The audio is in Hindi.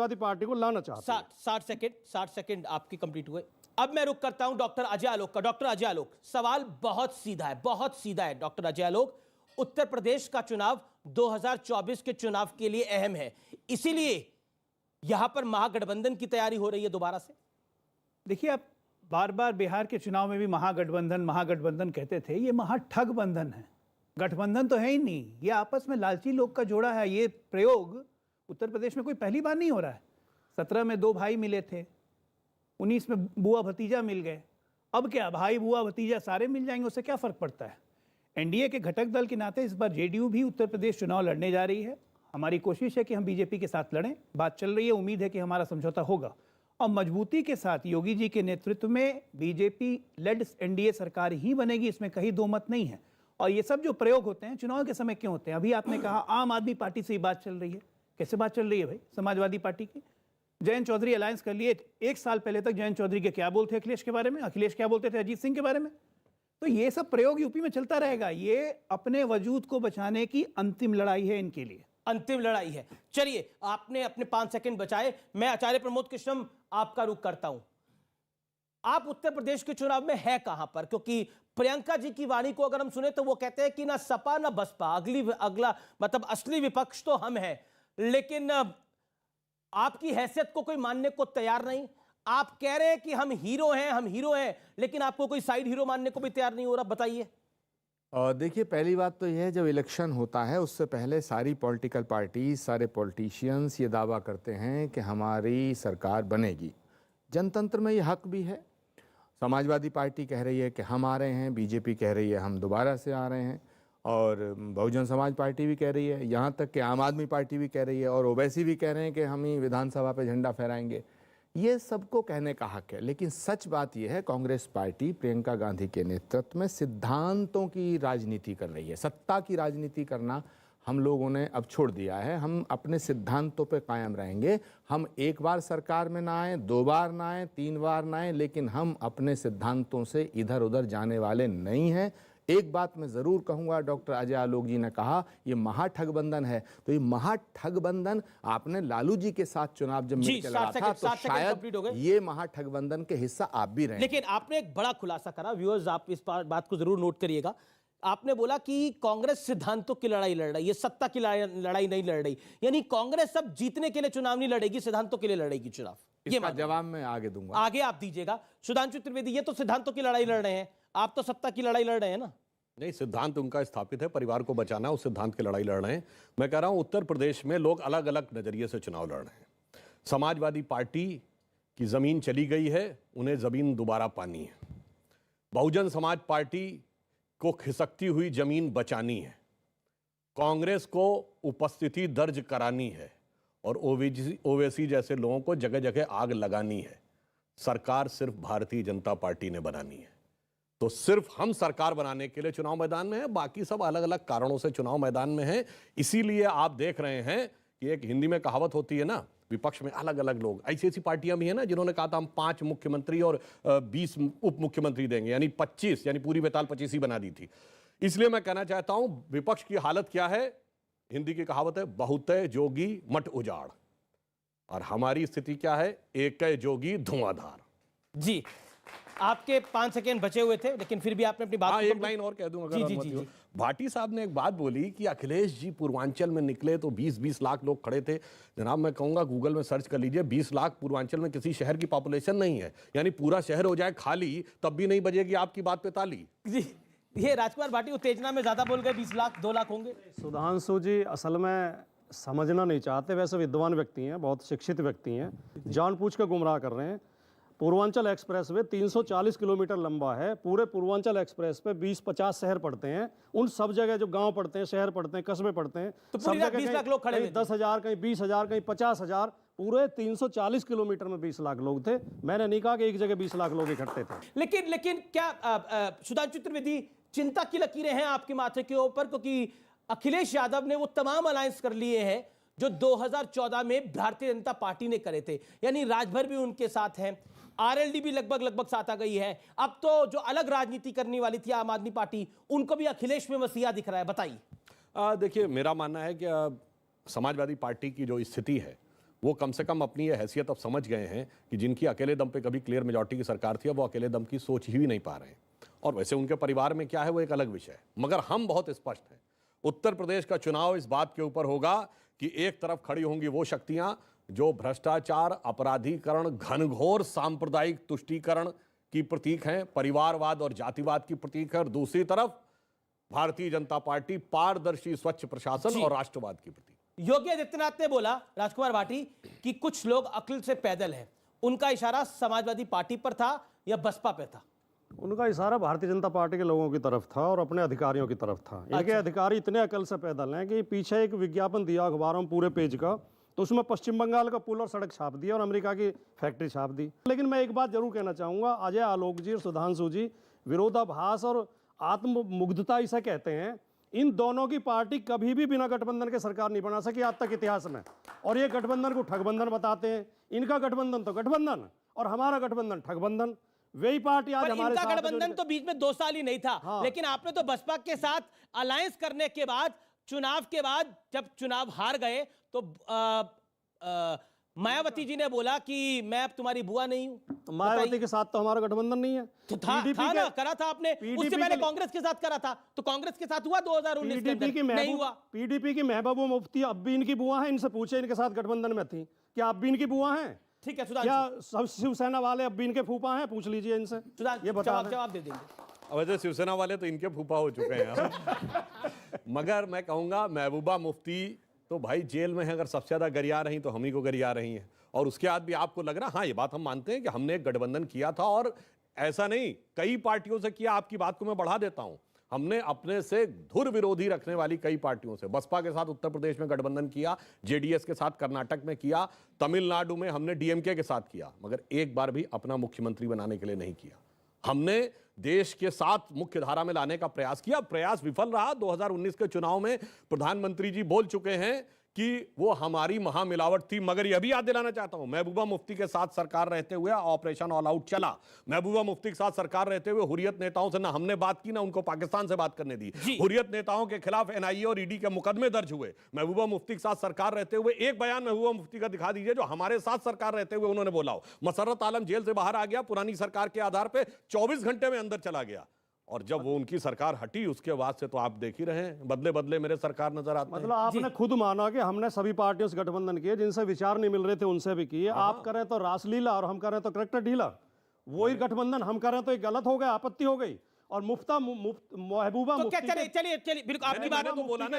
समाजवादी पार्टी को लाना चाहते हैं। 60 सेकंड आपकी कंप्लीट हुए। अब मैं रुक करता हूं डॉक्टर अजय आलोक का। डॉक्टर अजय आलोक, सवाल बहुत सीधा है डॉक्टर अजय आलोक। उत्तर प्रदेश का चुनाव 2024 के चुनाव के लिए अहम है, इसीलिए यहां पर महागठबंधन की तैयारी हो रही है दोबारा से। देखिए, आप बार बार बिहार के चुनाव में भी महागठबंधन कहते थे। ये महाठग बंधन है, गठबंधन तो है ही नहीं। ये आपस में लालची लोग का जोड़ा है। ये प्रयोग उत्तर प्रदेश में कोई पहली बार नहीं हो रहा है। 17 में 2 भाई मिले थे, 19 में बुआ भतीजा मिल गए। अब क्या भाई बुआ भतीजा सारे मिल जाएंगे, उससे क्या फर्क पड़ता है। एनडीए के घटक दल के नाते इस बार जेडीयू भी उत्तर प्रदेश चुनाव लड़ने जा रही है। हमारी कोशिश है कि हम बीजेपी के साथ लड़ें। बात चल रही है, उम्मीद है कि हमारा समझौता होगा और मजबूती के साथ योगी जी के नेतृत्व में बीजेपी लेड एनडीए सरकार ही बनेगी, इसमें कहीं दो मत नहीं है। और ये सब जो प्रयोग होते हैं चुनाव के समय क्यों होते हैं? अभी आपने कहा आम आदमी पार्टी से ही बात चल रही है। कैसे बात चल रही है भाई? समाजवादी पार्टी की जयंत चौधरी अलायंस कर लिए। 1 साल पहले तक जयंत चौधरी के क्या बोलते अखिलेश के बारे में, अखिलेश क्या बोलते थे अजीत सिंह के बारे में। तो ये सब प्रयोग यूपी में चलता रहेगा। ये अपने वजूद को बचाने की अंतिम लड़ाई है, इनके लिए अंतिम लड़ाई है। चलिए, आपने अपने 5 सेकंड बचाए। मैं आचार्य प्रमोद कृष्णम आपका रुख करता हूं। आप उत्तर प्रदेश के चुनाव में है कहां पर? क्योंकि प्रियंका जी की वाणी को अगर हम सुने तो वो कहते हैं कि ना सपा ना बसपा, अगला मतलब असली विपक्ष तो हम हैं, लेकिन आपकी हैसियत को कोई मानने को तैयार नहीं। आप कह रहे हैं कि हम हीरो हैं, लेकिन आपको कोई साइड हीरो मानने को भी तैयार नहीं हो रहा। बताइए। देखिए, पहली बात तो यह है, जब इलेक्शन होता है उससे पहले सारी पॉलिटिकल पार्टी, सारे पॉलिटिशियंस ये दावा करते हैं कि हमारी सरकार बनेगी। जनतंत्र में ये हक भी है। समाजवादी पार्टी कह रही है कि हम आ रहे हैं, बीजेपी कह रही है हम दोबारा से आ रहे हैं, और बहुजन समाज पार्टी भी कह रही है, यहाँ तक कि आम आदमी पार्टी भी कह रही है, और ओवैसी भी कह रहे हैं कि हम ही विधानसभा पे झंडा फहराएंगे। ये सबको कहने का हक है, लेकिन सच बात यह है कांग्रेस पार्टी प्रियंका गांधी के नेतृत्व में सिद्धांतों की राजनीति कर रही है। सत्ता की राजनीति करना हम लोगों ने अब छोड़ दिया है। हम अपने सिद्धांतों पे कायम रहेंगे। हम 1 बार सरकार में ना आए, 2 बार ना आए, 3 बार ना आए, लेकिन हम अपने सिद्धांतों से इधर उधर जाने वाले नहीं हैं। एक बात मैं ज़रूर कहूँगा, डॉक्टर अजय आलोक जी ने कहा ये महाठगबंधन है, तो ये महाठगबंधन आपने लालू जी के साथ चुनाव जब मिलकर लड़ा था तो शायद ये महाठगबंधन के हिस्सा आप भी रहे। लेकिन आपने एक बड़ा खुलासा करा, व्यूअर्स आप इस बात को जरूर नोट करिएगा। आपने बोला कि कांग्रेस सिद्धांतों की लड़ाई लड़ रही है, सत्ता की लड़ाई नहीं लड़ रही। यानी कांग्रेस अब जीतने के लिए चुनाव नहीं लड़ेगी, सिद्धांतों के लिए लड़ेगी चुनाव। इसका जवाब मैं आगे दूंगा, आगे आप दीजिएगा। सुधांशु त्रिवेदी, ये तो सिद्धांतों की लड़ाई लड़ रहे हैं, आप तो सत्ता की लड़ाई लड़ रहे हैं ना? नहीं, सिद्धांत उनका स्थापित है, परिवार को बचाना, उस सिद्धांत की लड़ाई लड़ रहे हैं। मैं कह रहा हूं उत्तर प्रदेश में लोग अलग अलग नजरिए से चुनाव लड़ रहे हैं। समाजवादी पार्टी की जमीन चली गई है, उन्हें जमीन दोबारा पानी है। बहुजन समाज पार्टी को खिसकती हुई जमीन बचानी है। कांग्रेस को उपस्थिति दर्ज करानी है और ओवैसी जैसे लोगों को जगह जगह आग लगानी है। सरकार सिर्फ भारतीय जनता पार्टी ने बनानी है। तो सिर्फ हम सरकार बनाने के लिए चुनाव मैदान में है, बाकी सब अलग अलग कारणों से चुनाव मैदान में है। इसीलिए आप देख रहे हैं कि एक हिंदी में कहावत होती है ना, विपक्ष में अलग अलग लोग। ऐसी ऐसी पार्टियां भी हैं ना जिन्होंने कहा था हम 5 मुख्यमंत्री और 20 उप मुख्यमंत्री देंगे, यानी 25, यानी पूरी बेताल 25 ही बना दी थी। इसलिए मैं कहना चाहता हूं विपक्ष की हालत क्या है। हिंदी की कहावत है बहुते जोगी मठ उजाड़, और हमारी स्थिति क्या है, एक जोगी धुआंधार। जी, आपके 5 सेकंड बचे हुए थे, लेकिन फिर भी आपने अपनी बात एक लाइन और कह दूं अगर जी। भाटी साहब ने एक बात बोली कि अखिलेश जी पूर्वांचल में निकले तो 20-20 लाख लोग खड़े थे। जनाब, मैं कहूंगा गूगल में सर्च कर लीजिए, 20 लाख पूर्वांचल में किसी शहर की पॉपुलेशन नहीं है। यानी पूरा शहर हो जाए खाली तब भी नहीं बजेगी आपकी बात पे ताली। जी, ये राजकुमार भाटी उत्तेजना में ज्यादा बोल गए। 20 लाख 2 लाख होंगे। सुधांशु जी असल में समझना नहीं चाहते, वैसे विद्वान व्यक्ति हैं, बहुत शिक्षित व्यक्ति हैं, जानबूझ कर गुमराह कर रहे हैं। पूर्वांचल एक्सप्रेसवे 340 किलोमीटर लंबा है। पूरे पूर्वांचल एक्सप्रेस पे 20-50 शहर पड़ते हैं। उन सब जगह जो गांव पड़ते हैं, शहर पड़ते हैं, कस्बे पड़ते हैं, तो सब जगह 20 लाख लोग खड़े हैं। 10,000, कहीं 20,000, कहीं 50,000। पूरे 340 किलोमीटर में 20 लाख लोग थे। मैंने नहीं कहा कि एक जगह 20 लाख लोग इकट्ठे थे। लेकिन क्या सुधांशु त्रिवेदी, चिंता की लकीरें हैं आपके माथे के ऊपर? क्योंकि अखिलेश यादव ने वो तमाम अलायंस कर लिए हैं जो 2014 में भारतीय जनता पार्टी ने करे थे। यानी राजभर भी उनके साथ हैं, आरएलडी भी लगभग साथ आ गई है। अब तो जो अलग राजनीति करने वाली थी आम आदमी पार्टी, उनको भी अखिलेश में मसीहा दिख रहा है। बताइए। देखिए, मेरा मानना है कि समाजवादी पार्टी की जो स्थिति है वो कम से कम अपनी ये हैसियत अब समझ गए हैं कि जिनकी अकेले दम पे कभी क्लियर मेजॉरिटी की सरकार थी, अब वो अकेले दम की सोच ही नहीं पा रहे हैं। और वैसे उनके परिवार में क्या है वो एक अलग विषय है, मगर हम बहुत स्पष्ट हैं, उत्तर प्रदेश का चुनाव इस बात के ऊपर होगा कि एक तरफ खड़ी होंगी वो शक्तियां जो भ्रष्टाचार, अपराधीकरण, घनघोर सांप्रदायिक तुष्टीकरण की प्रतीक हैं, परिवारवाद और जातिवाद की प्रतीक है, और दूसरी तरफ भारतीय जनता पार्टी पारदर्शी, स्वच्छ प्रशासन और राष्ट्रवाद की प्रतीक। योगी आदित्यनाथ ने बोला, राजकुमार भाटी, कि कुछ लोग अक्ल से पैदल हैं। उनका इशारा समाजवादी पार्टी पर था या बसपा पे था? उनका इशारा भारतीय जनता पार्टी के लोगों की तरफ था और अपने अधिकारियों की तरफ था। इनके अधिकारी इतने अकल से पैदल हैं कि पीछे एक विज्ञापन दिया अखबारों में पूरे पेज का, तो उसमें पश्चिम बंगाल का पुल और सड़क छाप दिया और अमेरिका की फैक्ट्री छाप दी। लेकिन मैं एक बात जरूर कहना चाहूँगा, अजय आलोक जी और सुधांशु जी विरोधाभास और आत्ममुग्धता इसे कहते हैं, इन दोनों की पार्टी कभी भी बिना गठबंधन के सरकार नहीं बना सकी आज तक इतिहास में। और ये गठबंधन को ठगबंधन बताते हैं। इनका गठबंधन तो गठबंधन और हमारा गठबंधन ठगबंधन। वही पार्टी आज पर हमारे इनका साथ गठबंधन तो बीच में 2 साल ही नहीं था। हाँ। लेकिन आपने तो बसपा के साथ अलायंस करने के बाद, चुनाव के बाद जब चुनाव हार गए तो मायावती जी ने बोला कि मैं अब तुम्हारी बुआ नहीं हूं। तो मायावती के साथ तो हमारा गठबंधन नहीं है। तो था ना, करा था आपने। उससे पहले कांग्रेस के साथ करा था, तो कांग्रेस के साथ हुआ 2019 के अंदर, नहीं हुआ। पीडीपी की महबूबा मुफ्ती अब भी इनकी बुआ है, इनसे पूछे इनके साथ गठबंधन में थी क्या अब भी इनकी बुआ हैं? ठीक है, क्या सब शिवसेना वाले अब भी इनके फूफा हैं? पूछ लीजिए इनसे, ये बता दें। जवाब दे देंगे। वैसे शिवसेना वाले तो इनके फूफा हो चुके हैं। मगर मैं कहूंगा महबूबा मुफ्ती तो भाई जेल में है, अगर सबसे ज्यादा गरिया रही तो हम ही को गरिया रही हैं। और उसके बाद भी आपको लग रहा, हाँ ये बात हम मानते हैं कि हमने एक गठबंधन किया था, और ऐसा नहीं कई पार्टियों से किया। आपकी बात को मैं बढ़ा देता हूं, हमने अपने से धुर विरोधी रखने वाली कई पार्टियों से, बसपा के साथ उत्तर प्रदेश में गठबंधन किया, जेडीएस के साथ कर्नाटक में किया, तमिलनाडु में हमने डीएमके के साथ किया, मगर एक बार भी अपना मुख्यमंत्री बनाने के लिए नहीं किया। हमने देश के साथ मुख्य धारा में लाने का प्रयास किया, प्रयास विफल रहा। 2019 के चुनाव में प्रधानमंत्री जी बोल चुके हैं कि वो हमारी महामिलावट थी, मगर यह भी याद दिलाना चाहता हूं, महबूबा मुफ्ती के साथ सरकार रहते हुए ऑपरेशन ऑल आउट चला। महबूबा मुफ्ती के साथ सरकार रहते हुए हुर्रियत नेताओं से ना हमने बात की, ना उनको पाकिस्तान से बात करने दी। हुर्रियत नेताओं के खिलाफ एनआईए और ईडी के मुकदमे दर्ज हुए। महबूबा मुफ्ती के साथ सरकार रहते हुए एक बयान महबूबा मुफ्ती का दिखा दीजिए जो हमारे साथ सरकार रहते हुए उन्होंने बोला हो। मसर्रत आलम जेल से बाहर आ गया पुरानी सरकार के आधार पर, 24 घंटे में अंदर चला गया, और जब वो उनकी सरकार हटी उसके बाद से तो आप देख ही रहे हैं, बदले बदले मेरे सरकार नजर आते हैं। मतलब आपने खुद माना कि हमने सभी पार्टियों से गठबंधन किए, जिनसे विचार नहीं मिल रहे थे उनसे भी किए। आप करें तो रासलीला और हम करें तो करेक्टर ढीला। वही गठबंधन हम करें तो गलत हो गया, आपत्ति हो गई। और महबूबा तो क्या, चलिए बिल्कुल आपकी बात तो बोला ना,